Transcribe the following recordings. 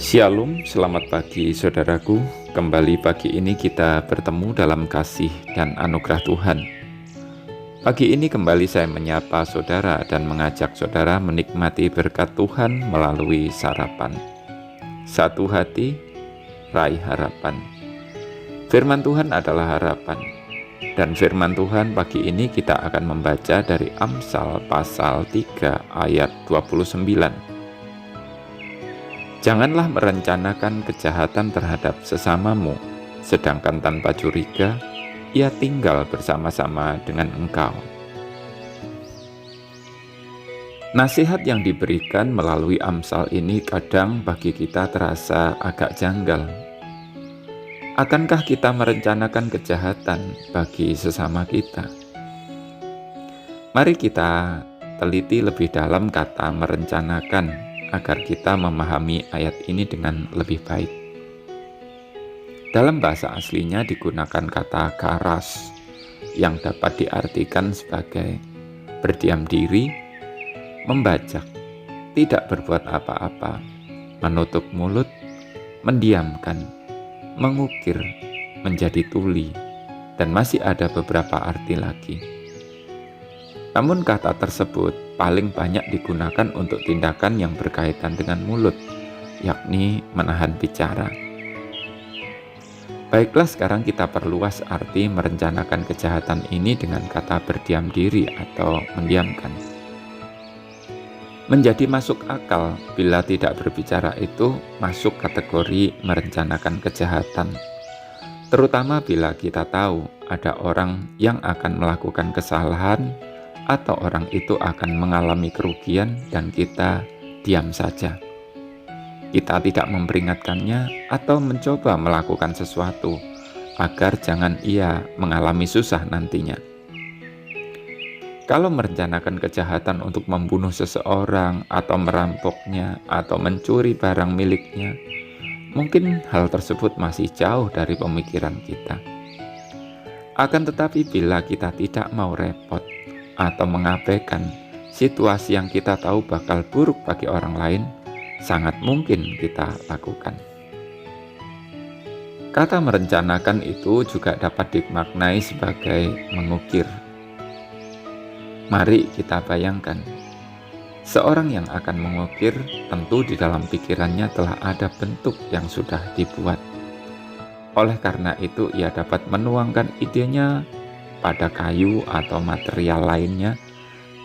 Shalom, selamat pagi saudaraku. Kembali pagi ini kita bertemu dalam kasih dan anugerah Tuhan. Pagi ini kembali saya menyapa saudara dan mengajak saudara menikmati berkat Tuhan melalui sarapan. Satu hati, raih harapan. Firman Tuhan adalah harapan. Dan firman Tuhan pagi ini kita akan membaca dari Amsal pasal 3 ayat 29. Janganlah merencanakan kejahatan terhadap sesamamu, sedangkan tanpa curiga, ia tinggal bersama-sama dengan engkau. Nasihat yang diberikan melalui Amsal ini kadang bagi kita terasa agak janggal. Akankah kita merencanakan kejahatan bagi sesama kita? Mari kita teliti lebih dalam kata merencanakan, agar kita memahami ayat ini dengan lebih baik. Dalam bahasa aslinya digunakan kata karas, yang dapat diartikan sebagai berdiam diri, membajak, tidak berbuat apa-apa, menutup mulut, mendiamkan, mengukir, menjadi tuli, dan masih ada beberapa arti lagi. Namun kata tersebut paling banyak digunakan untuk tindakan yang berkaitan dengan mulut, yakni menahan bicara. Baiklah, sekarang kita perluas arti merencanakan kejahatan ini dengan kata berdiam diri atau mendiamkan. Menjadi masuk akal bila tidak berbicara itu masuk kategori merencanakan kejahatan, terutama bila kita tahu ada orang yang akan melakukan kesalahan atau orang itu akan mengalami kerugian dan kita diam saja. Kita tidak memperingatkannya atau mencoba melakukan sesuatu agar jangan ia mengalami susah nantinya. Kalau merencanakan kejahatan untuk membunuh seseorang atau merampoknya atau mencuri barang miliknya, mungkin hal tersebut masih jauh dari pemikiran kita. Akan tetapi bila kita tidak mau repot atau mengabaikan situasi yang kita tahu bakal buruk bagi orang lain, sangat mungkin kita lakukan. Kata merencanakan itu juga dapat dimaknai sebagai mengukir. Mari kita bayangkan, seorang yang akan mengukir tentu di dalam pikirannya telah ada bentuk yang sudah dibuat. Oleh karena itu ia dapat menuangkan idenya pada kayu atau material lainnya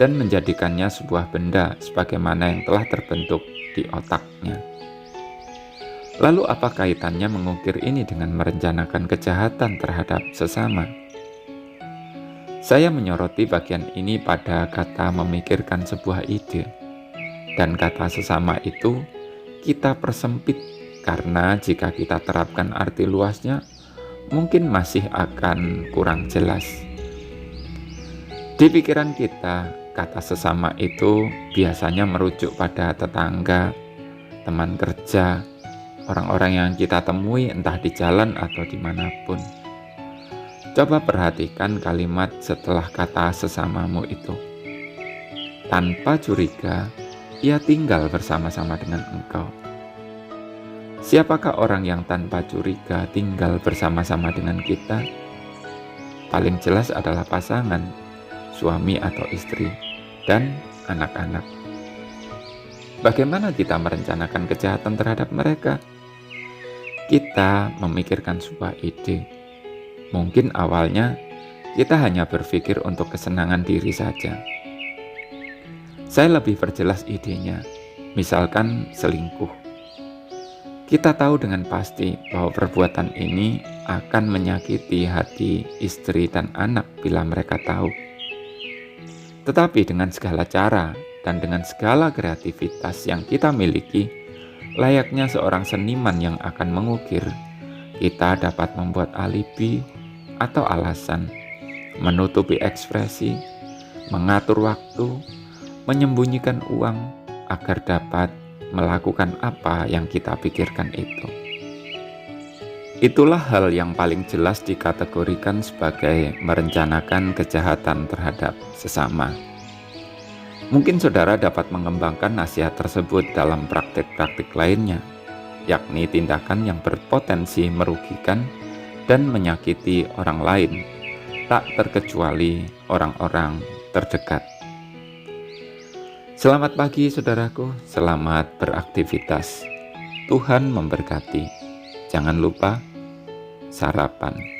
dan menjadikannya sebuah benda sebagaimana yang telah terbentuk di otaknya. Lalu apa kaitannya mengukir ini dengan merencanakan kejahatan terhadap sesama? Saya menyoroti bagian ini pada kata memikirkan sebuah ide, dan kata sesama itu kita persempit karena jika kita terapkan arti luasnya mungkin masih akan kurang jelas. Di pikiran kita, kata sesama itu biasanya merujuk pada tetangga, teman kerja, orang-orang yang kita temui entah di jalan atau dimanapun. Coba perhatikan kalimat setelah kata sesamamu itu. Tanpa curiga, ia tinggal bersama-sama dengan engkau. Siapakah orang yang tanpa curiga tinggal bersama-sama dengan kita? Paling jelas adalah pasangan, suami atau istri, dan anak-anak. Bagaimana kita merencanakan kejahatan terhadap mereka? Kita memikirkan sebuah ide. Mungkin awalnya kita hanya berpikir untuk kesenangan diri saja. Saya lebih perjelas idenya, misalkan selingkuh. Kita tahu dengan pasti bahwa perbuatan ini akan menyakiti hati istri dan anak bila mereka tahu. Tetapi dengan segala cara dan dengan segala kreativitas yang kita miliki, layaknya seorang seniman yang akan mengukir, kita dapat membuat alibi atau alasan, menutupi ekspresi, mengatur waktu, menyembunyikan uang agar dapat melakukan apa yang kita pikirkan itu. Itulah hal yang paling jelas dikategorikan sebagai merencanakan kejahatan terhadap sesama. Mungkin saudara dapat mengembangkan nasihat tersebut dalam praktik-praktik lainnya. yakni tindakan yang berpotensi merugikan dan menyakiti orang lain, tak terkecuali orang-orang terdekat. Selamat pagi saudaraku, selamat beraktivitas. Tuhan memberkati. Jangan lupa sarapan.